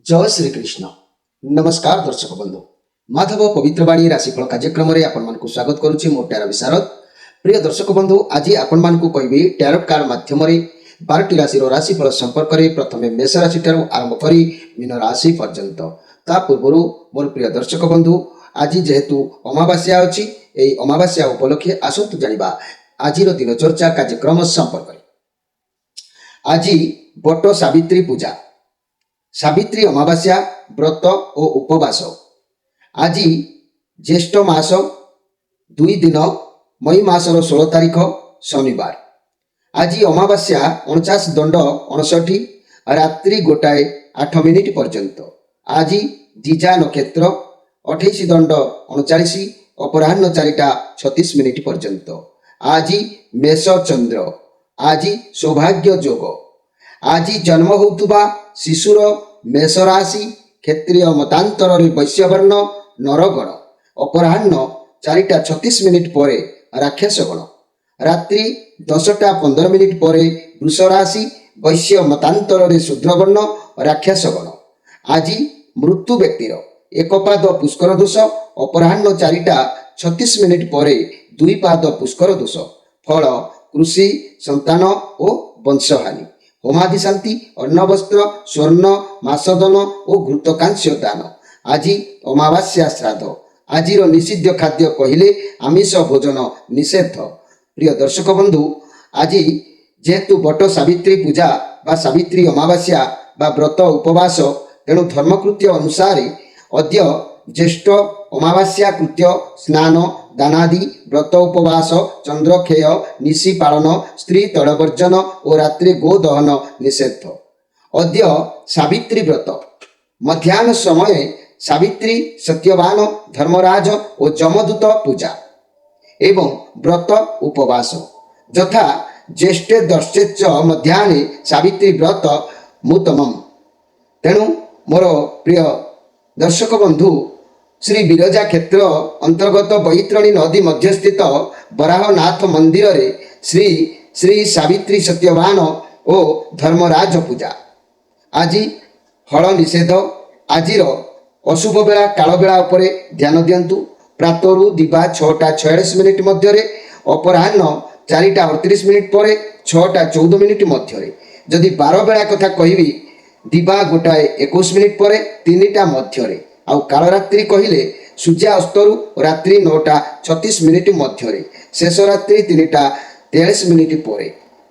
जय श्री कृष्ण। नमस्कार दर्शक बंधु, माधव पवित्रवाणी राशिफल कार्यक्रम में आपण मानकु स्वागत करुछि। मो टैरो विशारद। प्रिय दर्शक बंधु, आज आपण मानकु कहबी टैरो कार्ड माध्यम रे 12टी राशि राशिफल संपर्क में प्रथमे मेष राशि ठारू आरंभ करी मीन राशि पर्यंत। ता पूर्व मोर प्रिय दर्शक बंधु, आज जेहेतु अमावास्या अछि, एई अमावास्या उपलक्षे आसंतु जानिबा आजिर दिन चर्चा कार्यक्रम संपर्क में। आज बट सावित्री पूजा, सावित्री अमावास्या व्रत और उपवास। आज ज्येष्ठ मास 2 दिन मई मासर 16 तारीख शनिवार। आज अमावास्या 49 दंड 59 रात्रि 1:08 पर्यंत। आज जीजा नक्षत्र 28 दंड 39 अपराह्न 4:36 पर्यंत। आज मेष चंद्र। आज सौभाग्य योग। आज जन्म होउतुबा शिशुर मेष राशि क्षेत्रीय मतांतर वैश्यवर्ण नरगण। अपराह्न 4:36 पर राक्षस गण। रात्रि 10:15 पर वृष राशि वैश्य मतांतर शूद्रवर्ण राक्षस गण। आज मृत्यु व्यक्तिर एक पाद पुष्कर दोष। अपराह्न 4:36 पर 2 पाद पुष्कर दोष। फल कृषि, संतान और वंशहानि। होमादि शांति, अन्न वस्त्र, स्वर्ण, मासदन और घृतकांस्य दान। आज अमावास्या श्राद्ध। आज निषिद्ध खाद्य कहले आमिष भोजन निषेध। प्रिय दर्शक बंधु, आज जेहेतु बट सावित्री पूजा बा सावित्री अमावास्या बा व्रत उपवास, तेणु धर्मकृत्य अनुसार अद्य ज्येष्ठ अमावास्या कृत्य स्नान दानादि व्रत उपवास, चंद्रक्षय, निशी पालन, स्त्री तड़वर्जन और रात्रि गोदहन निषेध। अद्य सावित्री व्रत मध्याह्न समय सावित्री, सत्यवान, धर्मराज और जमदूत पूजा एवं व्रत उपवास यथा ज्येष्ठे दर्शेच मध्याह्ने सावित्री व्रत मुतमम। तेणु मोर प्रिय दर्शक बंधु, श्री विरजा क्षेत्र अंतर्गत बैतरणी नदी मध्य स्थित बराहनाथ मंदिर रे श्री श्री सावित्री, सत्यवान और धर्मराज पूजा। आज हल निषेध। आज अशुभ बेला काल बेला उपरे ध्यान दियंतु। प्रातरु दिवा 6:46 मध्य, अपराह्न 4:38 पर 6:14 मध्य। जदि 12 बेला कथा कहबी, दिवा 1:21 पर 3टा मध्य। आउ कालरात्रि कहले सूर्यास्तरु रात्रि 9:36 मध्य, शेष रात्रि 3:43 पर।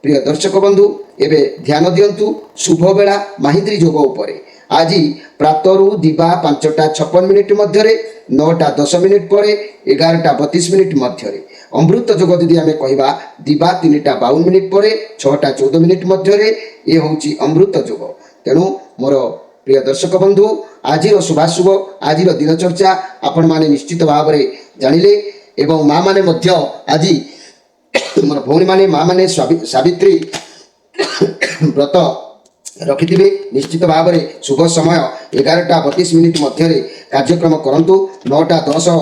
प्रिय दर्शक बंधु, एबे ध्यान दियंतु शुभ बेला माहिंद्री योग उपरे। आज प्रातरु दिवा 5:56 मध्य, 9:10 पर 11:32 मध्य। अमृत योग यदि आम कहवा, दिवा 3:52 पर 6:14 मध्य, ये हूँ अमृत योग। तेणु मोर प्रिय दर्शक बंधु, आज शुभाशुभ आज दिन चर्चा आपण माने निश्चित भाव में जानिले। एवं माँ मैंने आज मोर भौणी मैंने माँ मैंने सावित्री व्रत रखिथिबे। निश्चित भाव में शुभ समय 11:32 मध्य कार्यक्रम करंतु। 9:10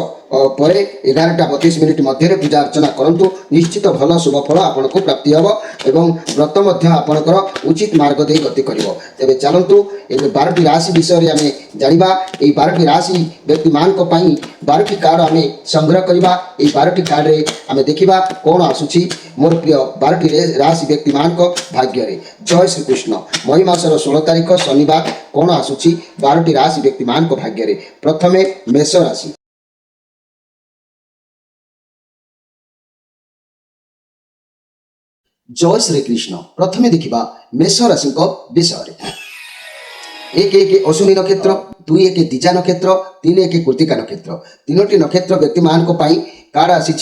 पर 11:32 मध्य पूजा अर्चना करंतु। निश्चित भल शुभ फल आपन को प्राप्ति हम एवं व्रत मध्य आपनकर उचित मार्ग दे गति करिवो। तेबे चलंतु एबे 12टी राशि विषय रे आमे जानिबा। एई 12टी राशि व्यक्ति मान को पई 12टी कार्ड आमे संग्रह करिबा। एई 12टी कार्ड रे आमे देखिबा कोन आसुची मोर प्रिय 12टी राशि व्यक्ति मान को भाग्य रे। जय श्री कृष्ण। मई मासर 16 तारीख शनिवार कोन आसुची 12टी राशि व्यक्ति मान को भाग्य रे। प्रथमे मेष राशि। जय श्री कृष्ण। प्रथमे देखिबा मेष राशि विषय। 1 अश्विनी नक्षत्र, 2 दिजा नक्षत्र, 3 कृतिका नक्षत्र। 3टी नक्षत्र व्यक्ति मान को पाई कार्ड आसी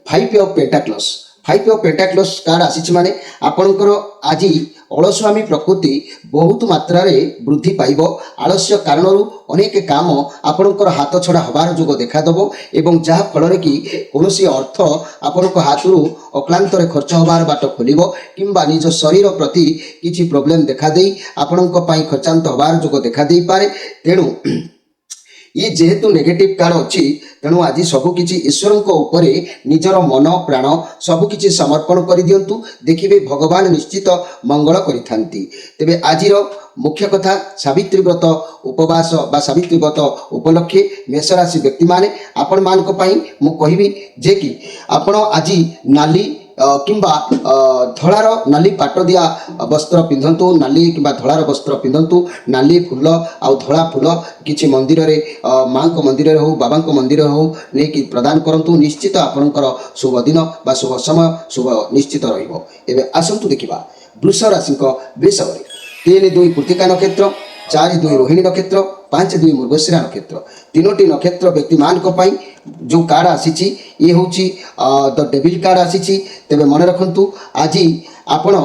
5 ऑफ पेंटाक्लस। 5 ऑफ पेंटाक्लस कार्ड आसी माने आपणकर आज अलस्वामी प्रकृति बहुत मात्रा रे वृद्धि पाइब। आलस्य कारण अनेक काम आपणकर हाथ छड़ा हबार जोग देखादेव एवं जहाँ फल कि कौन अर्थ आपण हाथ अक्लांत खर्च हबार बाट खोल किंबा निज शरीर प्रति किसी प्रोब्लेम देखा दे आपण खर्चांत हबार जोग देखा दे पारे। तेणु ये जेहेतु नेगेटिव कार्ड अच्छी तेणु आज सबकि ईश्वर उपरे निजर मन प्राण सबकि समर्पण कर दिंतु देखिए भगवान निश्चित मंगल करिथांती। तेबे आजिर मुख्य कथा सावित्री व्रत उपवास बा सावित्री व्रत उपलक्षे मेष राशि व्यक्ति माने आपण मानक पई मु कहबी जे कि आपण आज नाली किंबा धଳାର नाली पाट दिया वस्त्र पिंधतु नाली किंबा धଳାର वस्त्र पिंधतु नाली फूल आउ धଳା फूल किछि मंदिर रे मां को मंदिर रे हो बाबा को मंदिर हो नै कि प्रदान करंतु निश्चित आपनकर शुभ दिन बा शुभ समय शुभ निश्चित रहिबो। एबे आसंतु देखिबा वृष राशि को वृषभ 3-2 कृत्तिका नक्षत्र 4-2 रोहिणी नक्षत्र 5-2 मृगशिरा नक्षत्र तीनोटी नक्षत्र व्यक्ति मान को पाई जो कार्ड आसी ये हूँ द डेविल कार्ड आसी। तेबे मन रखंतु आज आपण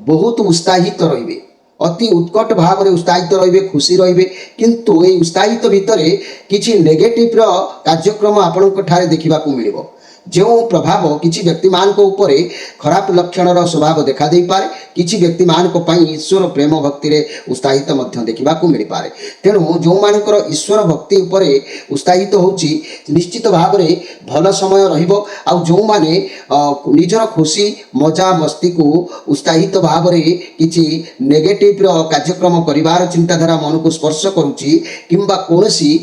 बहुत उत्साहित रहिबे अति उत्कट भाव में उत्साहित रहिबे खुशी रहिबे किंतु ए उत्साहित भितरे किछि नेगेटिव रो कार्यक्रम आपनक ठारे देखिबा को मिलिबो। जो प्रभाव किसी व्यक्ति मान को ऊपर खराब लक्षण स्वभाव देखा दे पारे किसी व्यक्ति मान को पाई ईश्वर प्रेम भक्ति रे उत्साहित मध्य देखा मिल पारे। तेणु जो मानकर ईश्वर भक्ति उपर उत्साहित होची निश्चित भाव में भल समय रहिबो। आउ जो माने निजर खुशी मजा मस्ती को उत्साहित भाव में किसी नेगेटिव कार्यक्रम करिवार चिंताधारा मन को स्पर्श करुची किंबा कोनोसी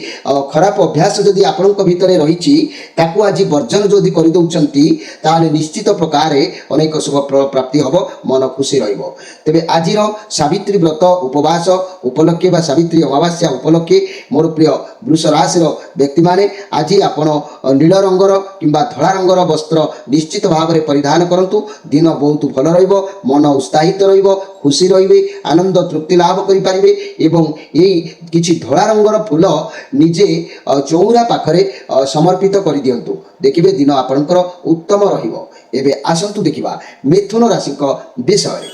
खराब अभ्यास जदि आपनक भितरे रहिची ताकू आज वर्जन जदि कर दउचंती ताले निश्चित प्रकार अनेक शुभ प्राप्ति हबो मन खुशी रहिबो। तेबे आजिर सावित्री व्रत उपवास उपलक्षे बा सावित्री अमावास्या उपलक्षे मोर प्रिय वृष राशि व्यक्ति माने आज आपण नील रंगर किंबा धला रंगर वस्त्र निश्चित भाव में परिधान करंतु दिन बहुत भल रहिबो मन उत्साहित रहिबो खुशी रहिबे आनंद तृप्ति लाभ करि पारिबे एवं एई किछि धला रंगर फूल निजे चौरा पाखरे समर्पित कर दियंतु देखिबे दिन आपनकर उत्तम रहिबो। एबे आसंतु देखिबा मिथुन राशि को विषय।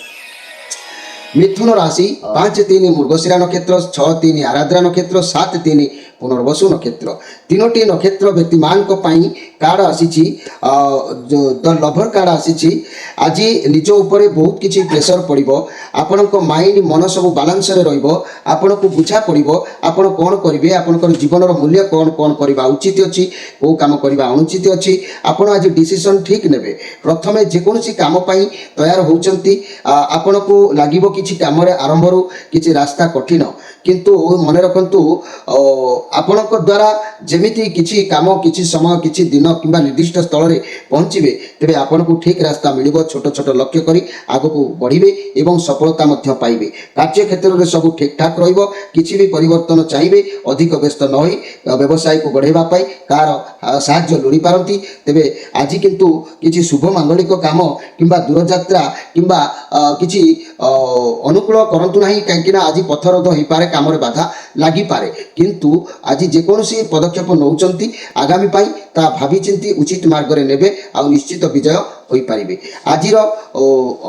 मिथुन राशि 5-3 मृगशिरा नक्षत्र 6-3 आराद्रा नक्षत्र 7-3 पुनर्वसु नक्षत्र तीनोटी नक्षत्र व्यक्ति मान को पाई कार्ड आसी द लभर कार्ड आसी आज निज ऊपर बहुत किसी प्रेशर पड़ो आपण माइंड मन सब बालांस रे रहिबो आपण को बुझा पड़ो आपण कौन करेंगे आपंकर जीवन मूल्य कौन कौन करवा उचित अच्छी कौ कम करवा अनुचित अच्छी आपण आज डिसीजन ठीक नेबे प्रथमे जेकोसी कम तैयार होती आपण को लगे किसी कम आरंभ रू किसी रास्ता कठिन किंतु मन रखंतु आपणक द्वारा जेमिति किछि काम किछि समय किछि दिन किंबा निर्दिष्ट स्थल रे पहुँचे तेबे आपन को ठीक रास्ता मिलिबो छोट छोट लक्ष्य करी आगो को बढ़िबे एवं सफलता मध्य पाइबे कार्य क्षेत्र रे सब ठीक ठाक रहिबो किछि भी परिवर्तन चाहिए अधिक व्यस्त न होई व्यवसाय को बढ़ेबा पाई कार साहाय्य लोड़ी पारंती तेबे आज किंतु किछि शुभ मांगलिक काम किंबा दूर यात्रा किंबा किछि अनुकूल करंतु नाही काहेकि ना आज पथरोध होई पारे काम रे बाधा लागि पारे किंतु आज जेकोसी पदक्षेप नौचंती आगामी पाई ता भावी चिंती उचित मार्ग रे नेबे आ निश्चित विजय होई पारिबे। आजिर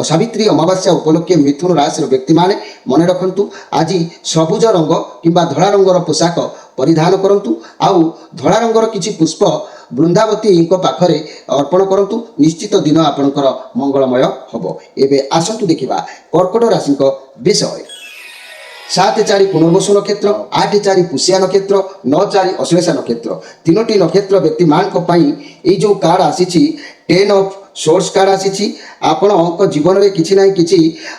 सावित्री अमावास्या उपलक्षे मिथुन राशि व्यक्ति माने मन रखंतु आज सबुज रंग किंबा धला रंगर पोशाक परिधान करंतु आउ धला रंगर किछि पुष्प वृंदावती पाखरे अर्पण करंतु निश्चित दिन आपनकर मंगलमय हबो। एबे आसंतु देखिबा कर्कट राशि विषय। 7-4 पुनर्वसु नक्षत्र 8-4 पुष्या नक्षत्र 9-4 अश्लेषा नक्षत्र तीनोटी नक्षत्र व्यक्ति मान को पाई ए जो कार्ड आसी 10 ऑफ सोर्स कार्ड आसी आपण जीवन में किसी ना कि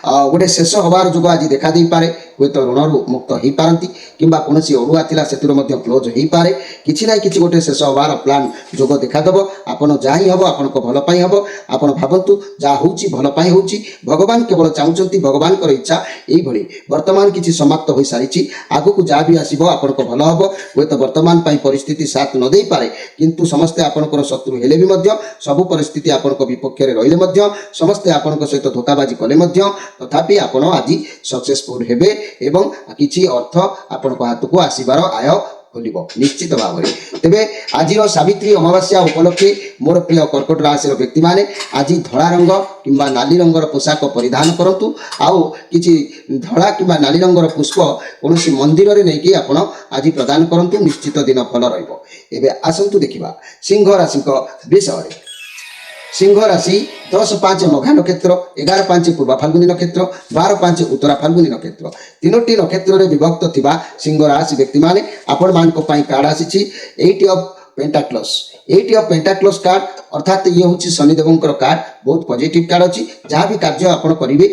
गोटे शेष हबार जो आज देखा दे पारे हूँ तो ऋण मुक्त हो पारती कि कौन अड़ुआ था से क्लोज हो पारे किसी ना कि गोटे शेष हबार प्लान जोग देखादेव आपड़ जहाँ ही हम आपण भल हम आप भावतु जहाँ हूँ भल हो भगवान केवल चाहते भगवान इच्छा यही वर्तमान किसी समाप्त हो सारी आगक जहाँ भी आसो आपण भल हम हूँ तो वर्तमान परिस्थिति साथ न दे पारे किंतु समस्ते आपंकर शत्रु हेले भी सबू परिस्थिति आपण विपक्ष रही समस्ते आपण सहित धोखाबाजी कले तथापि आपण आज सक्सेसफुल हेबे एवं किछि अर्थ आपण हाथ को आसीबार आय खोलिबो निश्चित भाव में। तेबे आज सावित्री अमावास्या उपलक्षे मोर प्रिय कर्कट राशि व्यक्ति माने आज धला रंग किंबा नाली रंगर पोशाक परिधान करंतु आउ किछि धला किंबा नाली रंगर पुष्प कोनोसी मंदिर रे नेकी आपण आज प्रदान करंतु निश्चित दिन भल रहिबो। एबे आसंतु देखिबा सिंह राशि विषय। सिंह राशि 10-5 मघा नक्षत्र 11-5 पूर्वा फाल्गुनी नक्षत्र 12-5 उत्तरा फाल्गुनी नक्षत्र तीनोटी नक्षत्र रे विभक्त थिबा सिंह राशि व्यक्ति माने आपण मान को पई कार्ड आसीची 8 ऑफ पेंटाक्लस 8 ऑफ पेंटाक्लस कार्ड अर्थात ये हूँ शनिदेवंकर कार्ड बहुत पॉजिटिव कार्ड अच्छी जहाँ भी कार्य आपण करेंगे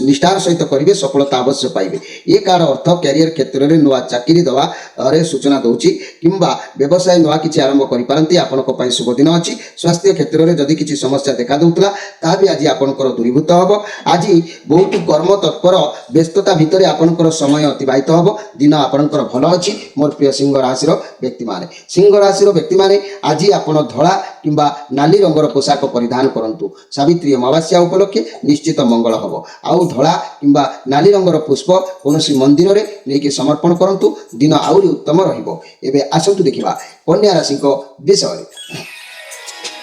निष्ठार सहित करेंगे सफलता अवश्य पाइबे ये कार्ड अर्थ कैरियर क्षेत्र में नुआ चाकरी दवा रे सूचना दूची किंबा व्यवसाय नुआ किसी आरंभ करिपारंती आपनको पई शुभ दिन अच्छी स्वास्थ्य क्षेत्र में जदि किसी समस्या देखा दूला ता भी आज आपनकर दूरीभूत हम आज बहुत कर्म तत्पर व्यस्तता भितर आपनकर समय अतिबाहित हम दिन आपनकर भल अच्छी मोर प्रिय सिंह राशि व्यक्ति माने सिंह राशि व्यक्ति माने आज आपण धला किंबा नाली रंगर पोशाक परिधान करंतु सावित्री अमावास्या उपलक्षे निश्चित मंगल हब आउ धला किंबा नाली रंगर पुष्प कौनसी मंदिर रे नेकी समर्पण करंतु दिन आउरी उत्तम रहिबो एबे आसंतु देखिबा कन्या राशि को विषय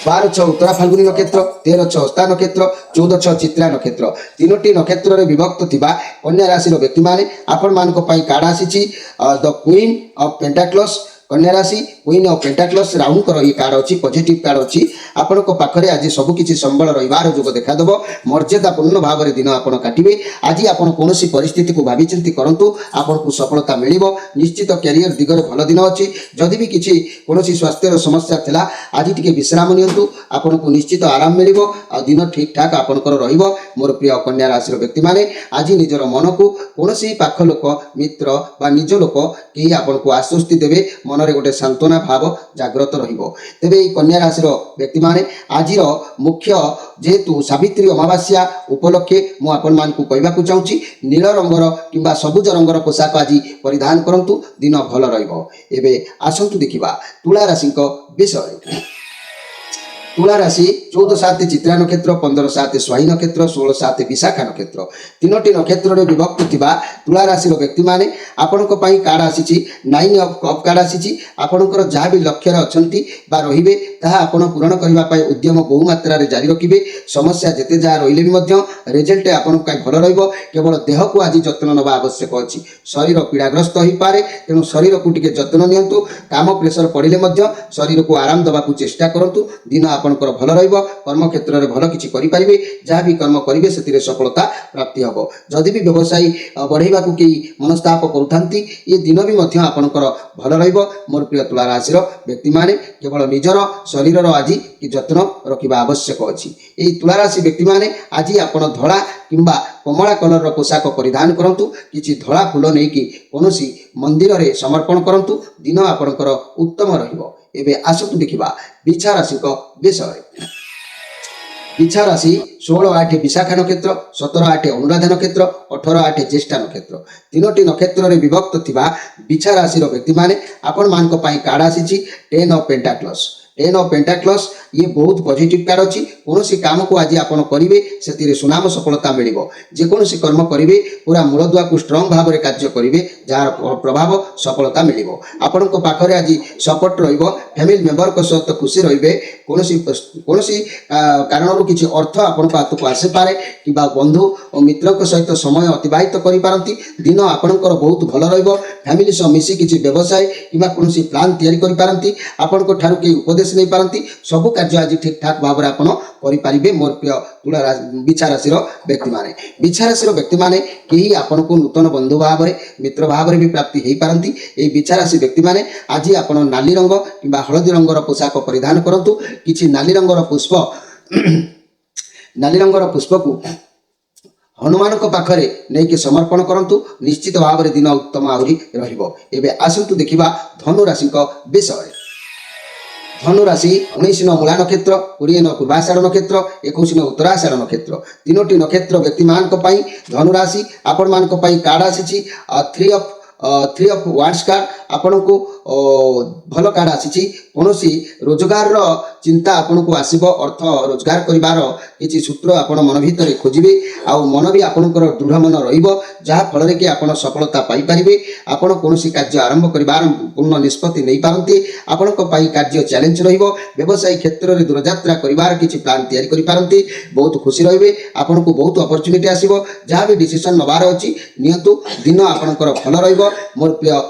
12-6 उत्तरा फाल्गुनी नक्षत्र 13-6 हस्ता नक्षत्र 14-6 चित्रा नक्षत्र तीनोटी नक्षत्र रे विभक्त थिबा कन्या राशि व्यक्ति माने आपण मान को पई कार्ड आसीची द क्वीन ऑफ पेंटाक्लस कन्या राशि क्वीन ऑफ पेंटाक्लस राहुंकर ये कार्ड अच्छी पॉजिटिव कार्ड अच्छी आपण पाखे आज सबकि संबल रही जोग देखादेव मर्यादापूर्ण भाव में दिन आप काटे आज आप कौन परिस्थिति को भावी चिंती करूँ आपको सफलता मिल निश्चित कैरियर दिगरे भल दिन अच्छी जदि भी किसी कौन स्वास्थ्य समस्या थिला आज टी विश्राम नियंतु आपन को निश्चित आराम मिल दिन ठीक ठाक आपंकर मोर प्रिय कन्या राशि व्यक्ति माने आज निजर मन को कौन पाख लोक मित्र बा निज लोक कहीं आपको आश्वस्ति देवे मनरे गोटे सांत्वना भाव जाग्रत रहिबो तेबे कन्या राशि व्यक्ति माने आजिर मुख्य जेहेतु सावित्री अमावास्या उपलक्षे मु आपण मानकु कहबाकू चाहूची नील रंगर किंबा सबुज रंगर पोशाक आज परिधान करंतु दिन भल रहिबो एबे आसंतु देखिबा तुला राशि विषय तुला राशि 14-7 चित्रा नक्षत्र 15-7 स्वाही नक्षत्र 16-7 विशाखा नक्षत्र तीनोटी नक्षत्र रे विभक्त थिबा तुला राशि व्यक्ति माने आपनको पई कार्ड आसीची 9 ऑफ कप कार्ड आसीची आपनकर जहाँ भी लक्ष्य अछंती बा रहिबे ताहा आपण पूर्ण करबा पई उद्यम बहु मात्रा रे जारी रखिबे समस्या जेते जा रहिले भी मध्य रिजल्ट आपण का भल रहिबो केवल देह को आज जत्न नबा आवश्यक अछि शरीर पीड़ाग्रस्त होई पारे तेनु शरीर को टिके जत्न नियंतु काम प्रेशर पड़िले मध्य शरीर को आराम दबा को चेष्टा करंतु दिन आपनकर भल रहिबो कर्म क्षेत्र में भल किछि करि पारिबे जहाँ भी कर्म करिवे सेतिरे सफलता प्राप्ति हबो जदि भी व्यवसाय बढ़ाइबा को कि मनस्ताप करूथांती ये दिन भी मध्य आपनकर भल रहिबो मोर प्रिय तुला राशि व्यक्ति माने केवल निजर शरीर आज कि जत्न रखिबा आवश्यक अछि एई तुला राशि व्यक्ति माने आज आपण धड़ा किंबा कमला कलर पोशाक परिधान करंतु किछि धड़ा फूल नै कि कोनोसी मंदिर रे समर्पण करंतु दिन आपनकर उत्तम रहिबो एबे आसतु देखिबा बिछा राशि विषय बिछा राशि 16-8 विशाखा नक्षत्र 17-8 अनुराधा नक्षत्र 18-8 ज्येष्ठा नक्षत्र तीनोटी नक्षत्र रे विभक्त थिबा बिछा राशि व्यक्ति माने आपण मान को पई कार्ड आसीची 10 ऑफ पेंटाक्लस 10 ऑफ पेंटाक्लस ये बहुत पॉजिटिव कार्ड अच्छी कौन काम को आज आप करेंगे से सुनाम सफलता मिल जेकोसी कर्म करेंगे पूरा मूलदुआ को स्ट्रंग भाव में कार्य करेंगे जार प्रभाव सफलता मिल आपण पाखे आज सपोर्ट रैमिली मेम्बर को सहित खुशी रे कौन कारण किसी अर्थ आपण हाथ को आसीपे कि बंधु और मित्र सहित समय अतिबाहित करपारती दिन आपणकर बहुत भल रैमिली सह मिसी किसी व्यवसाय कि कौन प्लां या आपण कई उपदेश नहीं पारती सबू कार्य आज ठीक ठाक भाव में आपड़ करें मोर प्रिय तुला बिछा राशि व्यक्ति माने बिछा राशि व्यक्ति माने कहीं आपन को नूतन बंधु भाव में मित्र भाव में भी प्राप्ति हो पारती ये बिछा राशि व्यक्ति माने आज आप नाली रंग कि हलदी रंगर पोशाक परिधान करंतु किछि नाली रंगर पुष्प नाली रंगर पुष्प को हनुमान पाखरे नहीं समर्पण करंतु निश्चित भाव में दिन उत्तम आहरी रहिबो एबे आसंतु देखिबा धनु राशि विषय धनु राशि 19 मूला नक्षत्र 20 पूर्वाषाढ़ नक्षत्र 21 उत्तराषाढ़ नक्षत्र तीनोटी नक्षत्र व्यक्ति मान धनु राशि आपण मान कार्ड आसी 3 ऑफ वार्ड्स कार्ड आपण को भल कार्ड आसी कौन रोजगार चिंता आपन को आसब अर्थ रोजगार करिवार किसी सूत्र आपण मन भितर खोजे आउ मन भी आपणकर दृढ़ मन रहा कि आप सफलता पाइपर आपड़ कौन कार्य आरंभ कर पूर्ण निष्पत्ति नहीं पारती आपण कार्य चैलेंज व्यवसाय क्षेत्र में दूरयात्रा कर किसी प्लां या बहुत खुशी रे आपन को बहुत अपॉर्चुनिटी आसो जहाँ भी डिसीजन नबार अच्छी नियंतु दिन आपणकर भल मोर प्रिय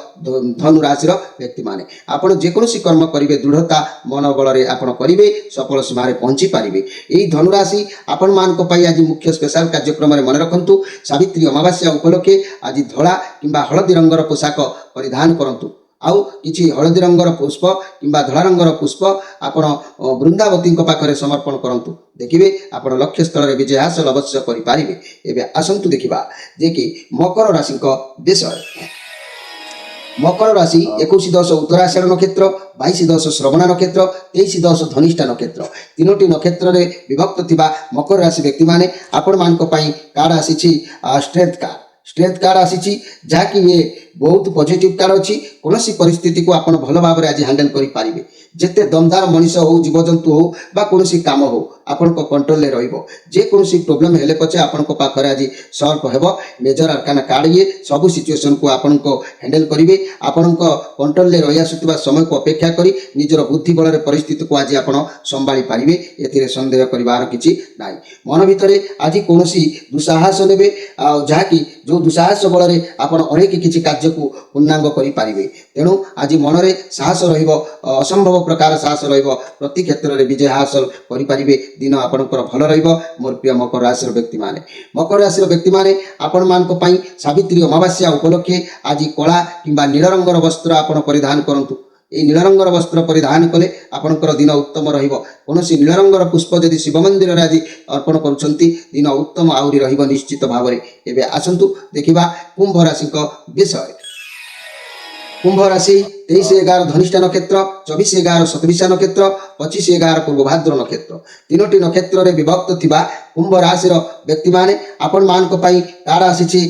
ଧନୁ ରାଶିର ବ୍ୟକ୍ତିମାନେ ଆପଣ ଯେକୌଣସି କର୍ମ କରିବେ ଦୃଢ଼ତା ମନୋବଳରେ ଆପଣ କରିବେ ସଫଳ ସୀମାରେ ପହଞ୍ଚି ପାରିବେ। ଏହି ଧନୁରାଶି ଆପଣମାନଙ୍କ ପାଇଁ ଆଜି ମୁଖ୍ୟ ସ୍ପେଶାଲ କାର୍ଯ୍ୟକ୍ରମରେ ମନେ ରଖନ୍ତୁ ସାବିତ୍ରୀ ଅମାବାସ୍ୟା ଉପଲକ୍ଷେ ଆଜି ଧଳା କିମ୍ବା ହଳଦୀ ରଙ୍ଗର ପୋଷାକ ପରିଧାନ କରନ୍ତୁ। ଆଉ କିଛି ହଳଦୀ ରଙ୍ଗର ପୁଷ୍ପ କିମ୍ବା ଧଳା ରଙ୍ଗର ପୁଷ୍ପ ଆପଣ ବୃନ୍ଦାବତୀଙ୍କ ପାଖରେ ସମର୍ପଣ କରନ୍ତୁ। ଦେଖିବେ ଆପଣ ଲକ୍ଷ୍ୟସ୍ଥଳରେ ବିଜୟ ହାସଲ ଅବଶ୍ୟ କରିପାରିବେ। ଏବେ ଆସନ୍ତୁ ଦେଖିବା ଯେ କି ମକର ରାଶିଙ୍କ ବିଷୟ। ମକର ରାଶି 21-10 ଉତ୍ତରାଷାଢ଼ ନକ୍ଷତ୍ର, 22-10 ଶ୍ରବଣ ନକ୍ଷତ୍ର, 23-10 ଧନିଷ୍ଠା ନକ୍ଷତ୍ର, ତିନୋଟି ନକ୍ଷତ୍ରରେ ବିଭକ୍ତ ଥିବା ମକର ରାଶି ବ୍ୟକ୍ତିମାନେ ଆପଣମାନଙ୍କ ପାଇଁ କାର୍ଡ଼ ଆସିଛି ଷ୍ଟ୍ରେଂଥ କାର୍ଡ଼ ଆସିଛି, ଯାହାକି ଇଏ ବହୁତ ପଜିଟିଭ କାର୍ଡ଼ ଅଛି। କୌଣସି ପରିସ୍ଥିତିକୁ ଆପଣ ଭଲ ଭାବରେ ଆଜି ହ୍ୟାଣ୍ଡେଲ କରିପାରିବେ। ଯେତେ ଦମଦାର ମଣିଷ ହଉ ଜୀବଜନ୍ତୁ ହଉ ବା କୌଣସି କାମ ହଉ ଆପଣଙ୍କ କଣ୍ଟ୍ରୋଲରେ ରହିବ। ଯେକୌଣସି ପ୍ରୋବ୍ଲେମ ହେଲେ ପଛେ ଆପଣଙ୍କ ପାଖରେ ଆଜି ସଲ୍ଭ ହେବ। ମେଜର ଆର୍କାନା କାର୍ଡ଼ ଇଏ ସବୁ ସିଚୁଏସନକୁ ଆପଣଙ୍କ ହ୍ୟାଣ୍ଡେଲ କରିବେ। ଆପଣଙ୍କ କଣ୍ଟ୍ରୋଲରେ ରହି ଆସୁଥିବା ସମୟକୁ ଅପେକ୍ଷା କରି ନିଜର ବୁଦ୍ଧି ବଳରେ ପରିସ୍ଥିତିକୁ ଆଜି ଆପଣ ସମ୍ଭାଳି ପାରିବେ। ଏଥିରେ ସନ୍ଦେହ କରିବାର କିଛି ନାହିଁ। ମନ ଭିତରେ ଆଜି କୌଣସି ଦୁଃସାହସ ନେବେ ଆଉ ଯାହାକି ଯେଉଁ ଦୁଃସାହସ ବଳରେ ଆପଣ ଅନେକ କିଛି କାର୍ଯ୍ୟକୁ ପୂର୍ଣ୍ଣାଙ୍ଗ କରିପାରିବେ। ତେଣୁ ଆଜି ମନରେ ସାହସ ରହିବ, ଅସମ୍ଭବ ପ୍ରକାର ସାହସ ରହିବ, ପ୍ରତି କ୍ଷେତ୍ରରେ ବିଜୟ ହାସଲ କରିପାରିବେ। ଦିନ ଆପଣଙ୍କର ଭଲ ରହିବ। ମୋର ପ୍ରିୟ ମକର ରାଶିର ବ୍ୟକ୍ତିମାନେ, ମକର ରାଶିର ବ୍ୟକ୍ତିମାନେ ଆପଣମାନଙ୍କ ପାଇଁ ସାବିତ୍ରୀ ଅମାବାସ୍ୟା ଉପଲକ୍ଷେ ଆଜି କଳା କିମ୍ବା ନୀଳ ରଙ୍ଗର ବସ୍ତ୍ର ଆପଣ ପରିଧାନ କରନ୍ତୁ। ଏହି ନୀଳ ରଙ୍ଗର ବସ୍ତ୍ର ପରିଧାନ କଲେ ଆପଣଙ୍କର ଦିନ ଉତ୍ତମ ରହିବ। କୌଣସି ନୀଳ ରଙ୍ଗର ପୁଷ୍ପ ଯଦି ଶିବ ମନ୍ଦିରରେ ଆଜି ଅର୍ପଣ କରୁଛନ୍ତି ଦିନ ଉତ୍ତମ ଆହୁରି ରହିବ ନିଶ୍ଚିତ ଭାବରେ। ଏବେ ଆସନ୍ତୁ ଦେଖିବା କୁମ୍ଭ ରାଶିଙ୍କ ବିଷୟରେ। କୁମ୍ଭ ରାଶି 23-11 ଧନିଷ୍ଠା ନକ୍ଷତ୍ର, 24-11 ଶତବିଶା ନକ୍ଷତ୍ର, 25-11 ପୂର୍ବଭାଦ୍ର ନକ୍ଷତ୍ର, ତିନୋଟି ନକ୍ଷତ୍ରରେ ବିଭକ୍ତ ଥିବା କୁମ୍ଭ ରାଶିର ବ୍ୟକ୍ତିମାନେ ଆପଣମାନଙ୍କ ପାଇଁ କାର୍ଡ଼ ଆସିଛି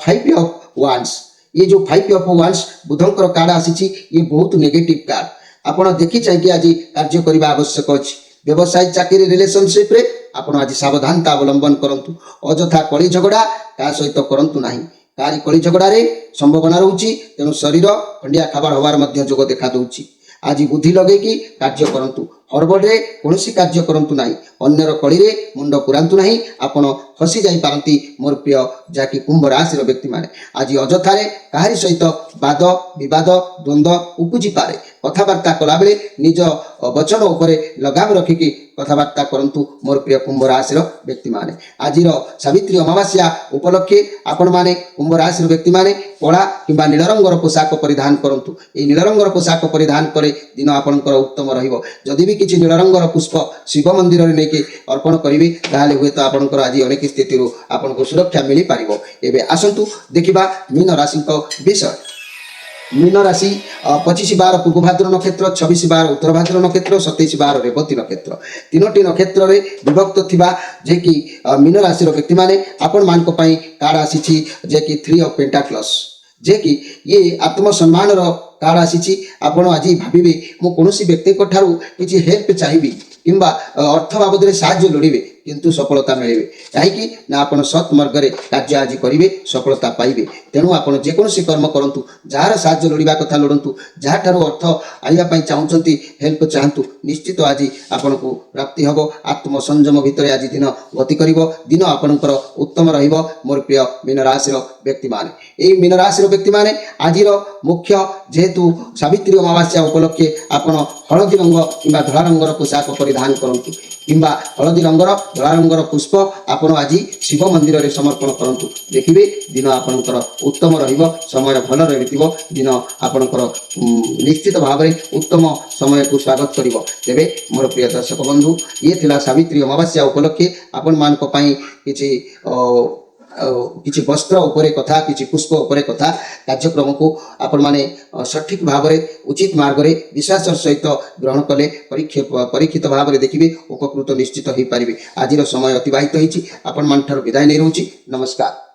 5 ଅଫ୍ ୱାଣ୍ଡସ୍। ये जो 5 ଅଫ୍ ୱାଣ୍ଡସ୍ ବୁଧଙ୍କର କାର୍ଡ଼ ଆସିଛି ये ବହୁତ ନେଗେଟିଭ କାର୍ଡ଼। ଆପଣ ଦେଖି ଚାହିଁକି ଆଜି କାର୍ଯ୍ୟ କରିବା ଆବଶ୍ୟକ ଅଛି। ବ୍ୟବସାୟ ଚାକିରି ରିଲେସନସିପ୍ରେ ଆପଣ ଆଜି ସାବଧାନତା ଅବଲମ୍ବନ କରନ୍ତୁ। ଅଯଥା କଳି ଝଗଡ଼ା କାହା ସହିତ କରନ୍ତୁ ନାହିଁ। କାହାରି କଳି ଝଗଡ଼ାରେ ସମ୍ଭାବନା ରହୁଛି। ତେଣୁ ଶରୀର ଖଣ୍ଡିଆ ଖାବାର ହେବାର ମଧ୍ୟ ଯୋଗ ଦେଖା ଦେଉଛି। ଆଜି ବୁଦ୍ଧି ଲଗେଇକି କାର୍ଯ୍ୟ କରନ୍ତୁ। ହରବଡ଼ରେ କୌଣସି କାର୍ଯ୍ୟ କରନ୍ତୁ ନାହିଁ। ଅନ୍ୟର କଳିରେ ମୁଣ୍ଡ ପୁରାନ୍ତୁ ନାହିଁ। ଆପଣ ଫସି ଯାଇପାରନ୍ତି ମୋର ପ୍ରିୟ ଯାହାକି କୁମ୍ଭ ରାଶିର ବ୍ୟକ୍ତିମାନେ। ଆଜି ଅଯଥାରେ କାହାରି ସହିତ ବାଦ ବିବାଦ ଦ୍ୱନ୍ଦ୍ୱ ଉପୁଜିପାରେ। କଥାବାର୍ତ୍ତା କଲାବେଳେ ନିଜ ବଚନ ଉପରେ ଲଗାମ ରଖିକି କଥାବାର୍ତ୍ତା କରନ୍ତୁ ମୋର ପ୍ରିୟ କୁମ୍ଭ ରାଶିର ବ୍ୟକ୍ତିମାନେ। ଆଜିର ସାବିତ୍ରୀ ଅମାବାସ୍ୟା ଉପଲକ୍ଷେ ଆପଣମାନେ କୁମ୍ଭ ରାଶିର ବ୍ୟକ୍ତିମାନେ କଳା କିମ୍ବା ନୀଳ ରଙ୍ଗର ପୋଷାକ ପରିଧାନ କରନ୍ତୁ। ଏହି ନୀଳ ରଙ୍ଗର ପୋଷାକ ପରିଧାନ କଲେ ଦିନ ଆପଣଙ୍କର ଉତ୍ତମ ରହିବ। ଯଦି ବି କିଛି ନୀଳ ରଙ୍ଗର ପୁଷ୍ପ ଶିବ ମନ୍ଦିରରେ ନେଇକି ଅର୍ପଣ କରିବେ ତାହେଲେ ହୁଏତ ଆପଣଙ୍କର ଆଜି ଅନେକ ସ୍ଥିତିରୁ ଆପଣଙ୍କୁ ସୁରକ୍ଷା ମିଳିପାରିବ। ଏବେ ଆସନ୍ତୁ ଦେଖିବା ମୀନ ରାଶିଙ୍କ ବିଷୟ। ମୀନ ରାଶି 25-12 ପୂର୍ବଭାଦ୍ର ନକ୍ଷତ୍ର, 26-12 ଉତ୍ତରଭାଦ୍ର ନକ୍ଷତ୍ର, 27-12 ରେବତୀ ନକ୍ଷତ୍ର, ତିନୋଟି ନକ୍ଷତ୍ରରେ ବିଭକ୍ତ ଥିବା ଯେ କି ମୀନ ରାଶିର ବ୍ୟକ୍ତିମାନେ ଆପଣମାନଙ୍କ ପାଇଁ କାର୍ଡ଼ ଆସିଛି ଯେ କି 3 ଅଫ୍ ପେଣ୍ଟାକ୍ଲସ୍, ଯେ କି ଇଏ ଆତ୍ମସମ୍ମାନର କାର୍ଡ଼ ଆସିଛି। ଆପଣ ଆଜି ଭାବିବେ ମୁଁ କୌଣସି ବ୍ୟକ୍ତିଙ୍କ ଠାରୁ କିଛି ହେଲ୍ପ ଚାହିଁବି କିମ୍ବା ଅର୍ଥ ବାବଦରେ ସାହାଯ୍ୟ ଲୋଡ଼ିବେ କିନ୍ତୁ ସଫଳତା ମିଳିବେ। କାହିଁକି ନା ଆପଣ ସତ୍ ମାର୍ଗରେ କାର୍ଯ୍ୟ ଆଜି କରିବେ, ସଫଳତା ପାଇବେ। ତେଣୁ ଆପଣ ଯେକୌଣସି କର୍ମ କରନ୍ତୁ, ଯାହାର ସାହାଯ୍ୟ ଲୋଡ଼ିବା କଥା ଲୋଡ଼ନ୍ତୁ, ଯାହାଠାରୁ ଅର୍ଥ ଆଣିବା ପାଇଁ ଚାହୁଁଛନ୍ତି ହେଲ୍ପ ଚାହାନ୍ତୁ, ନିଶ୍ଚିତ ଆଜି ଆପଣଙ୍କୁ ପ୍ରାପ୍ତି ହେବ। ଆତ୍ମସଂଯମ ଭିତରେ ଆଜି ଦିନ ଗତି କରିବ। ଦିନ ଆପଣଙ୍କର ଉତ୍ତମ ରହିବ ମୋର ପ୍ରିୟ ମୀନ ରାଶିର ବ୍ୟକ୍ତିମାନେ। ଏହି ମୀନ ରାଶିର ବ୍ୟକ୍ତିମାନେ ଆଜିର ମୁଖ୍ୟ ଯେହେତୁ ସାବିତ୍ରୀ ଅମାବାସ୍ୟା ଉପଲକ୍ଷେ ଆପଣ ହଳଦୀ ରଙ୍ଗ କିମ୍ବା ଧଳା ରଙ୍ଗର ପୋଷାକ ପରିଧାନ କରନ୍ତୁ କିମ୍ବା ହଳଦୀ ରଙ୍ଗର ଧଳା ରଙ୍ଗର ପୁଷ୍ପ ଆପଣ ଆଜି ଶିବ ମନ୍ଦିରରେ ସମର୍ପଣ କରନ୍ତୁ। ଦେଖିବେ ଦିନ ଆପଣଙ୍କର ଉତ୍ତମ ରହିବ, ସମୟ ଭଲ ରହିଥିବ। ଦିନ ଆପଣଙ୍କର ନିଶ୍ଚିତ ଭାବରେ ଉତ୍ତମ ସମୟକୁ ସ୍ୱାଗତ କରିବ। ତେବେ ମୋର ପ୍ରିୟ ଦର୍ଶକ ବନ୍ଧୁ, ଇଏ ଥିଲା ସାବିତ୍ରୀ ଅମାବାସ୍ୟା ଉପଲକ୍ଷେ ଆପଣମାନଙ୍କ ପାଇଁ କିଛି ବସ୍ତ୍ର ଉପରେ କଥା, କିଛି ପୁଷ୍ପ ଉପରେ କଥା। କାର୍ଯ୍ୟକ୍ରମକୁ ଆପଣମାନେ ସଠିକ୍ ଭାବରେ ଉଚିତ ମାର୍ଗରେ ବିଶ୍ୱାସର ସହିତ ଗ୍ରହଣ କଲେ ପରୀକ୍ଷିତ ଭାବରେ ଦେଖିବେ ଉପକୃତ ନିଶ୍ଚିତ ହୋଇପାରିବେ। ଆଜିର ସମୟ ଅତିବାହିତ ହୋଇଛି। ଆପଣମାନଙ୍କଠାରୁ ବିଦାୟ ନେଇ ରହୁଛି। ନମସ୍କାର।